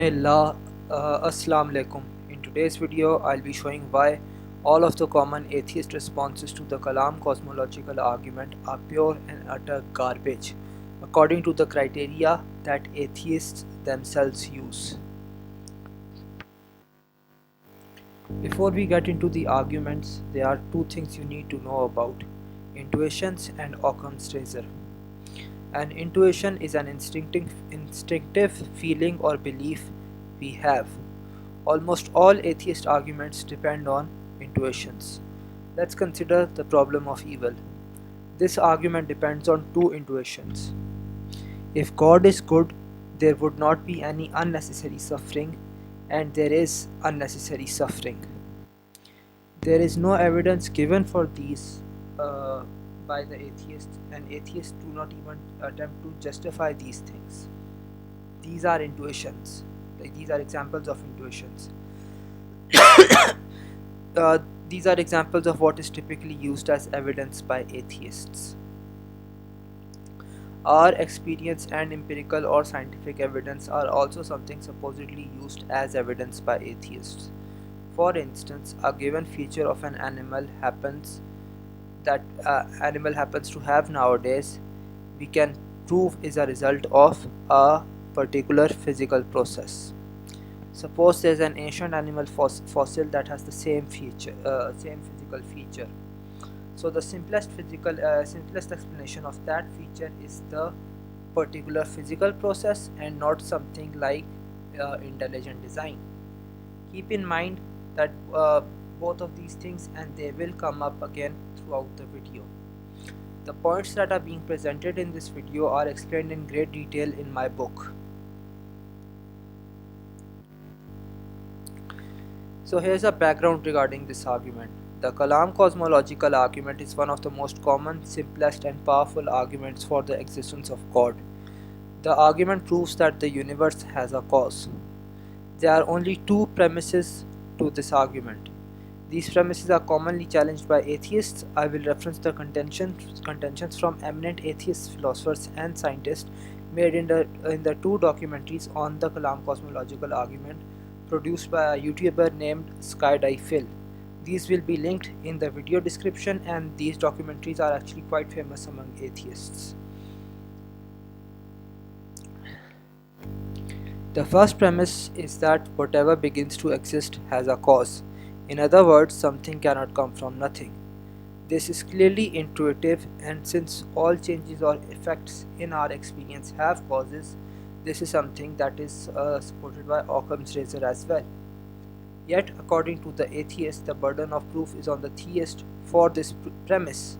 Allah, Assalamu alaikum. In today's video, I'll be showing why all of the common atheist responses to the Kalam cosmological argument are pure and utter garbage, according to the criteria that atheists themselves use. Before we get into the arguments, there are two things you need to know about: intuitions and Occam's razor. An intuition is an instinctive feeling or belief we have. Almost all atheist arguments depend on intuitions. Let's consider the problem of evil. This argument depends on two intuitions. If God is good, there would not be any unnecessary suffering, and there is unnecessary suffering. There is no evidence given for these by the atheists, and atheists do not even attempt to justify these things. These are intuitions. These are examples of intuitions. Uh, these are examples of what is typically used as evidence by atheists. Our experience and empirical or scientific evidence are also something supposedly used as evidence by atheists. For instance, a given feature of an animal happens to have nowadays, we can prove is a result of a particular physical process. Suppose there's an ancient animal fossil that has the same physical feature. So the simplest explanation of that feature is the particular physical process and not something like intelligent design. Keep in mind that both of these things, and they will come up again throughout the video. The points that are being presented in this video are explained in great detail in my book. So here's a background regarding this argument. The Kalam cosmological argument is one of the most common, simplest and powerful arguments for the existence of God. The argument proves that the universe has a cause. There are only two premises to this argument. These premises are commonly challenged by atheists. I will reference the contentions from eminent atheist philosophers and scientists made in the two documentaries on the Kalam cosmological argument produced by a YouTuber named Skydive Phil. These will be linked in the video description, and these documentaries are actually quite famous among atheists. The first premise is that whatever begins to exist has a cause. In other words, something cannot come from nothing. This is clearly intuitive, and since all changes or effects in our experience have causes, this is something that is supported by Occam's razor as well. Yet, according to the atheist, the burden of proof is on the theist for this premise.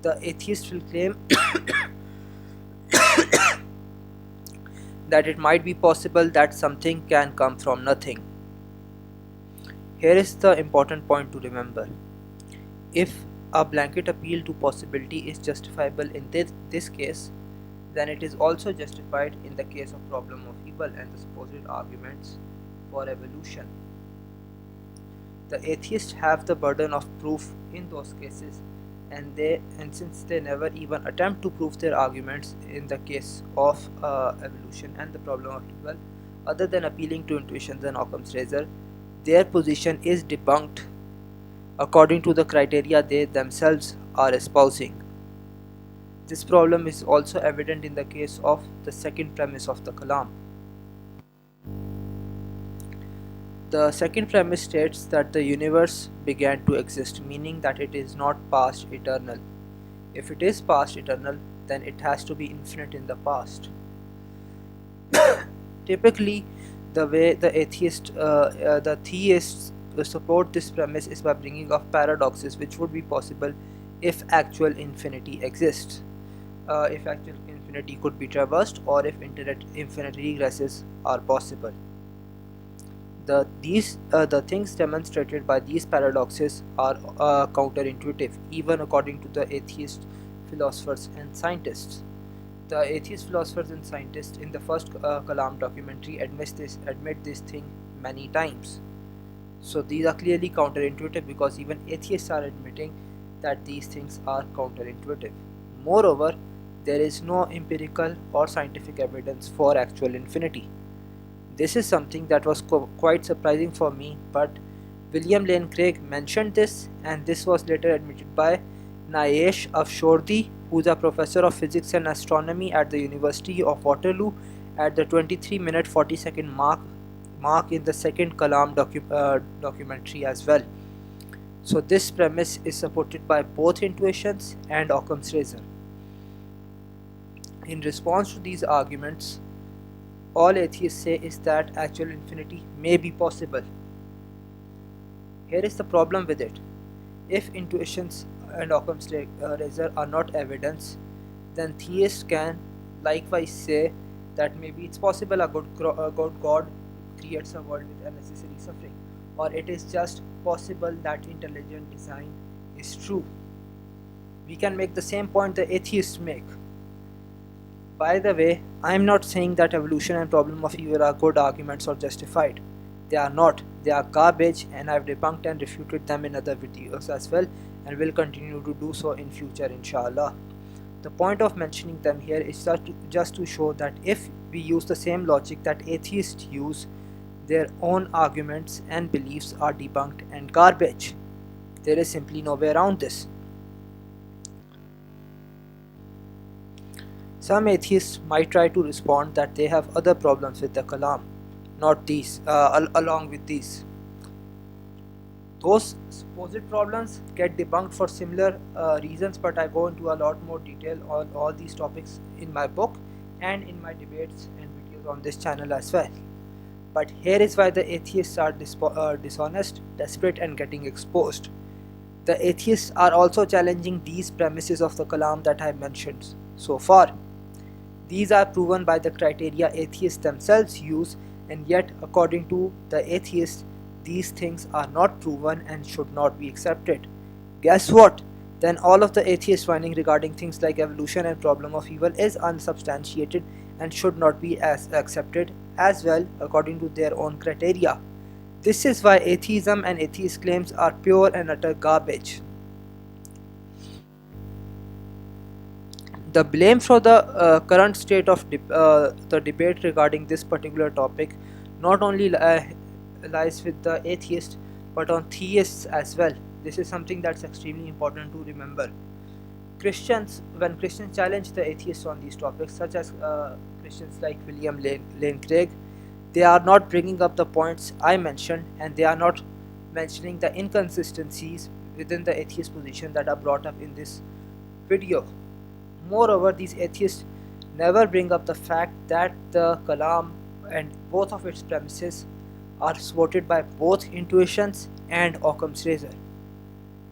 The atheist will claim that it might be possible that something can come from nothing. Here is the important point to remember. If a blanket appeal to possibility is justifiable in this case, then it is also justified in the case of problem of evil and the supposed arguments for evolution. The atheists have the burden of proof in those cases, and since they never even attempt to prove their arguments in the case of evolution and the problem of evil, other than appealing to intuitions and Occam's razor, their position is debunked according to the criteria they themselves are espousing. This problem is also evident in the case of the second premise of the Kalam. The second premise states that the universe began to exist, meaning that it is not past eternal. If it is past eternal, then it has to be infinite in the past. Typically, the way the theists support this premise is by bringing up paradoxes which would be possible if actual infinity exists. If actual infinity could be traversed, or if infinite regresses are possible. The things demonstrated by these paradoxes are counterintuitive, even according to the atheist philosophers and scientists. The atheist philosophers and scientists in the first Kalam documentary admit this thing many times. So these are clearly counterintuitive because even atheists are admitting that these things are counterintuitive. Moreover, there is no empirical or scientific evidence for actual infinity. This is something that was quite surprising for me, but William Lane Craig mentioned this, and this was later admitted by Nayesh Afshordi, who is a professor of physics and astronomy at the University of Waterloo, at the 23-minute 40-second mark in the second Kalam documentary as well. So this premise is supported by both intuitions and Occam's razor. In response to these arguments, all atheists say is that actual infinity may be possible. Here is the problem with it. If intuitions and Occam's razor are not evidence, then theists can likewise say that maybe it's possible a good God creates a world with unnecessary suffering, or it is just possible that intelligent design is true. We can make the same point the atheists make. By the way, I am not saying that evolution and problem of evil are good arguments or justified. They are not. They are garbage, and I have debunked and refuted them in other videos as well, and will continue to do so in future, inshallah. The point of mentioning them here is just to show that if we use the same logic that atheists use, their own arguments and beliefs are debunked and garbage. There is simply no way around this. Some atheists might try to respond that they have other problems with the Kalam, not these, along with these. Those supposed problems get debunked for similar reasons, but I go into a lot more detail on all these topics in my book and in my debates and videos on this channel as well. But here is why the atheists are dishonest, desperate, and getting exposed. The atheists are also challenging these premises of the Kalam that I mentioned so far. These are proven by the criteria atheists themselves use, and yet according to the atheists, these things are not proven and should not be accepted. Guess what? Then all of the atheists whining regarding things like evolution and problem of evil is unsubstantiated and should not be accepted as well according to their own criteria. This is why atheism and atheist claims are pure and utter garbage. The blame for the current state of the debate regarding this particular topic not only lies with the atheists but on theists as well. This is something that's extremely important to remember. When Christians challenge the atheists on these topics, such as Christians like William Lane Craig, they are not bringing up the points I mentioned, and they are not mentioning the inconsistencies within the atheist position that are brought up in this video. Moreover, these atheists never bring up the fact that the Kalam and both of its premises are supported by both intuitions and Occam's razor,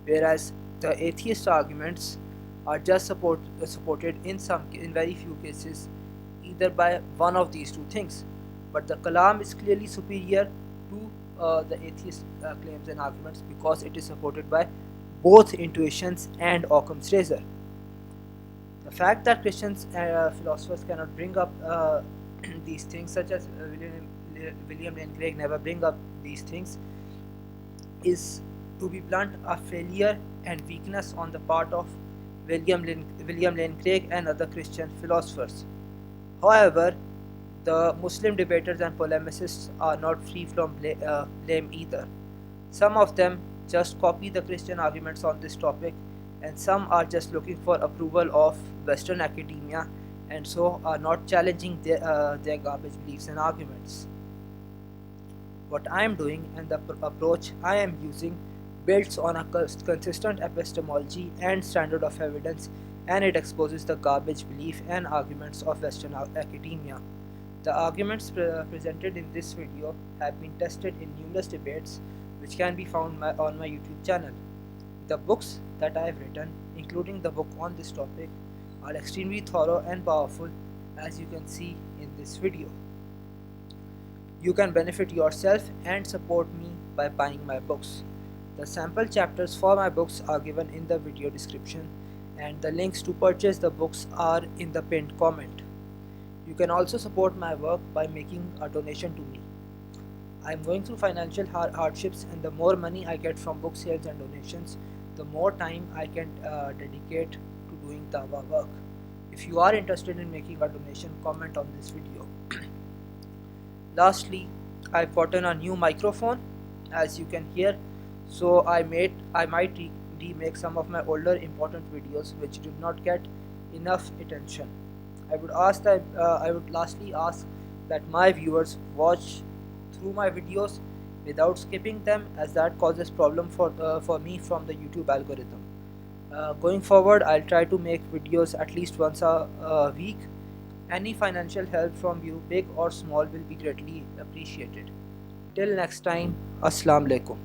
whereas the atheist arguments are just supported in very few cases either by one of these two things. But the Kalam is clearly superior to the atheist claims and arguments because it is supported by both intuitions and Occam's razor. The fact that Christians philosophers cannot bring up these things, such as William Lane Craig never bring up these things, is, to be blunt, a failure and weakness on the part of William Lane Craig and other Christian philosophers. However, the Muslim debaters and polemicists are not free from blame either. Some of them just copy the Christian arguments on this topic, and some are just looking for approval of Western academia and so are not challenging their garbage beliefs and arguments. What I am doing and the approach I am using builds on a consistent epistemology and standard of evidence, and it exposes the garbage belief and arguments of Western academia. The arguments presented in this video have been tested in numerous debates which can be found on my YouTube channel. The books that I have written, including the book on this topic, are extremely thorough and powerful, as you can see in this video. You can benefit yourself and support me by buying my books. The sample chapters for my books are given in the video description, and the links to purchase the books are in the pinned comment. You can also support my work by making a donation to me. I am going through financial hardships, and the more money I get from book sales and donations, the more time I can dedicate to doing dawah work. If you are interested in making a donation, comment on this video. Lastly, I've gotten a new microphone, as you can hear, so I might remake some of my older important videos which did not get enough attention. I would lastly ask that my viewers watch through my videos without skipping them, as that causes problem for me from the YouTube algorithm. Going forward, I'll try to make videos at least once a week. Any financial help from you, big or small, will be greatly appreciated. Till next time, Assalamu alaikum.